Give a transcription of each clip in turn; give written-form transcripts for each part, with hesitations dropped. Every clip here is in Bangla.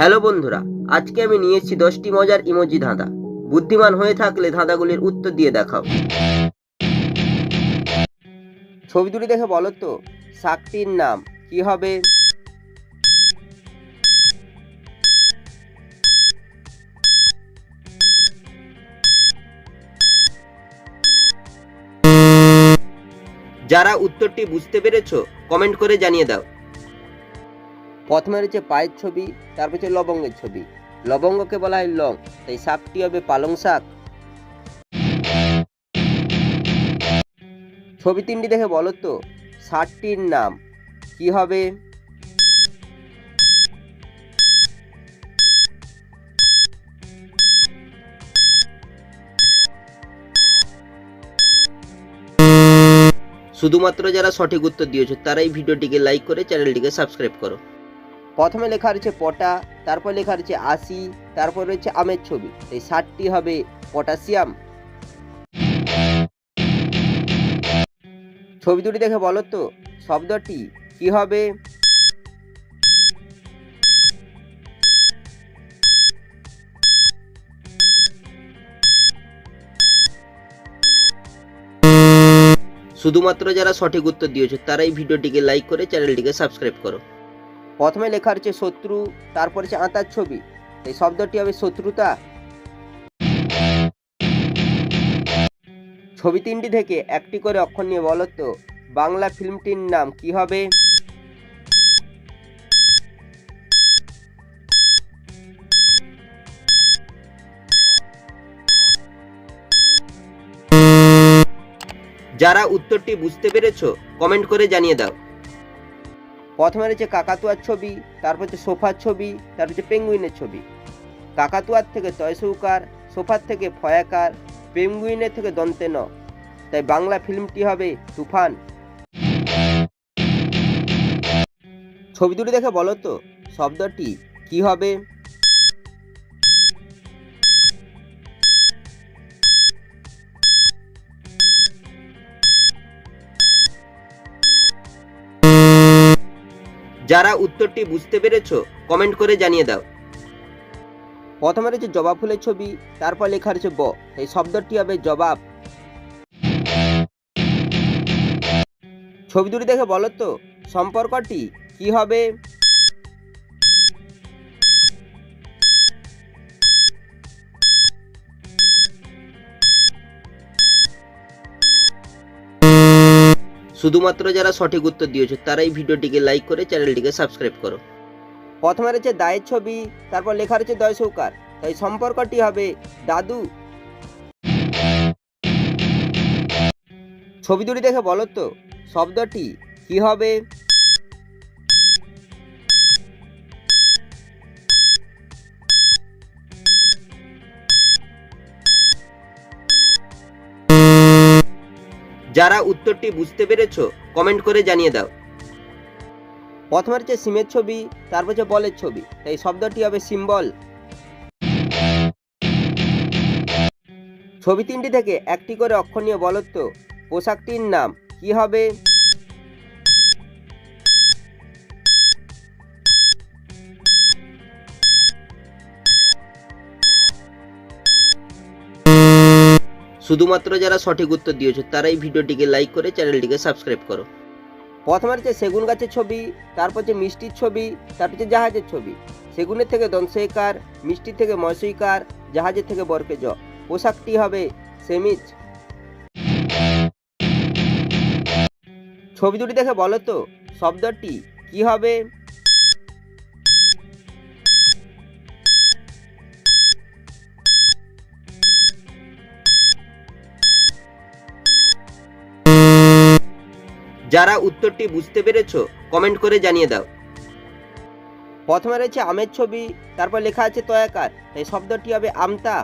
হ্যালো বন্ধুরা, আজকে আমি নিয়ে এসেছি 10টি মজার ইমোজি ধাঁধা। বুদ্ধিমান হয়ে থাকলে ধাঁধাগুলির উত্তর দিয়ে দেখাও। ছবি দুটি দেখে বলো তো শাকটির নাম কি হবে? যারা উত্তরটি বুঝতে পেরেছো কমেন্ট করে জানিয়ে দাও। প্রথমে রয়েছে পায়ের ছবি, তারপর হচ্ছে লবঙ্গের ছবি। লবঙ্গকে বলা হয় লং, তাই শাকটি হবে পালং শাক। ছবি তিনটি দেখে বলো তো ষাটটির নাম কি হবে? শুধুমাত্র যারা সঠিক উত্তর দিয়েছো তারাই ভিডিওটিকে লাইক করে চ্যানেলটিকে সাবস্ক্রাইব করো। প্রথমে লেখা রয়েছে পটা, তারপর লেখা রয়েছে 80, তারপর রয়েছে আমের ছবি, এই 60টি হবে পটাশিয়াম। ছবি দুটি দেখে বলো তো শব্দটি কি হবে? শুধুমাত্র যারা সঠিক উত্তর দিয়েছো তারাই ভিডিওটিকে লাইক করে চ্যানেলটিকে সাবস্ক্রাইব করো। প্রথমে লেখা রয়েছে শত্রু, তারপর হচ্ছে আতার ছবি, এই শব্দটি হবে শত্রুতা। ছবি তিনটি থেকে একটি করে অক্ষর নিয়ে বলো তো বাংলা ফিল্মটির নাম কি হবে? যারা উত্তরটি বুঝতে পেরেছো কমেন্ট করে জানিয়ে দাও। প্রথমে রয়েছে কাকাতুয়ার ছবি, তারপর হচ্ছে সোফার ছবি, তারপর হচ্ছে পেঙ্গুইনের ছবি। কাকাতুয়ার থেকে তয়সৌকার, সোফার থেকে ফয়াকার, পেঙ্গুইনের থেকে দন্তে ন, তাই বাংলা ফিল্মটি হবে তুফান। ছবি দুটি দেখে বলো তো শব্দটি কি হবে? যারা উত্তরটি বুঝতে পেরেছো কমেন্ট করে জানিয়ে দাও। প্রথমে রয়েছে জবা ফুলের ছবি, তারপর লেখা রয়েছে ব, এই শব্দটি হবে জবাব। ছবি দুটি দেখে বলো তো সম্পর্কটি কি হবে? শুধুমাত্র যারা সঠিক উত্তর দিয়েছো তারাই ভিডিওটিকে লাইক করে চ্যানেলটিকে সাবস্ক্রাইব করো। প্রথমে রয়েছে দায়ের ছবি, তারপর লেখা রয়েছে দয় সৌকার, তাই সম্পর্কটি হবে দাদু। ছবি দুটি দেখে বলো তো শব্দটি কি হবে? যারা উত্তরটি বুঝতে পেরেছো কমেন্ট করে জানিয়ে দাও। প্রথমে হচ্ছে সিমের ছবি, তারপর হচ্ছে বলের ছবি, তাই শব্দটি হবে সিম্বল। ছবি তিনটি থেকে একটি করে অক্ষর নিয়ে বলো তো পোশাকটির নাম কি হবে? শুধুমাত্র যারা সঠিক উত্তর দিয়েছো তারাই ভিডিওটিকে লাইক করে চ্যানেলটিকে সাবস্ক্রাইব করো। প্রথমে হচ্ছে সেগুন গাছের ছবি, তারপর হচ্ছে মিষ্টির ছবি, তারপর হচ্ছে জাহাজের ছবি। সেগুনের থেকে দংশইকার, মিষ্টির থেকে ময়সইকার, জাহাজের থেকে বরকে জ, পোশাকটি হবে সেমিজ। ছবি দুটি দেখে বলো তো শব্দটি কি হবে? যারা উত্তরটি বুঝতে পেরেছো কমেন্ট করে জানিয়ে দাও। প্রথমে রয়েছে আমের ছবি, তারপর লেখা আছে তয়াকার, তাই শব্দটি হবে আমতা।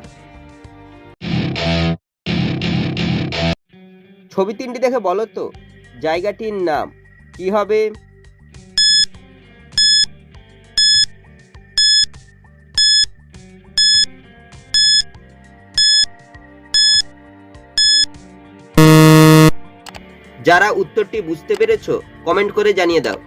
ছবি তিনটি দেখে বলো তো জায়গাটির নাম কি হবে? যারা উত্তরটি বুঝতে পেরেছো কমেন্ট করে জানিয়ে দাও।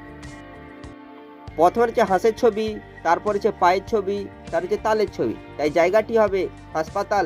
প্রথমে হচ্ছে হাঁসের ছবি, তারপর হচ্ছে পায়ের ছবি, তার হচ্ছে তালের ছবি, তাই জায়গাটি হবে হাসপাতাল।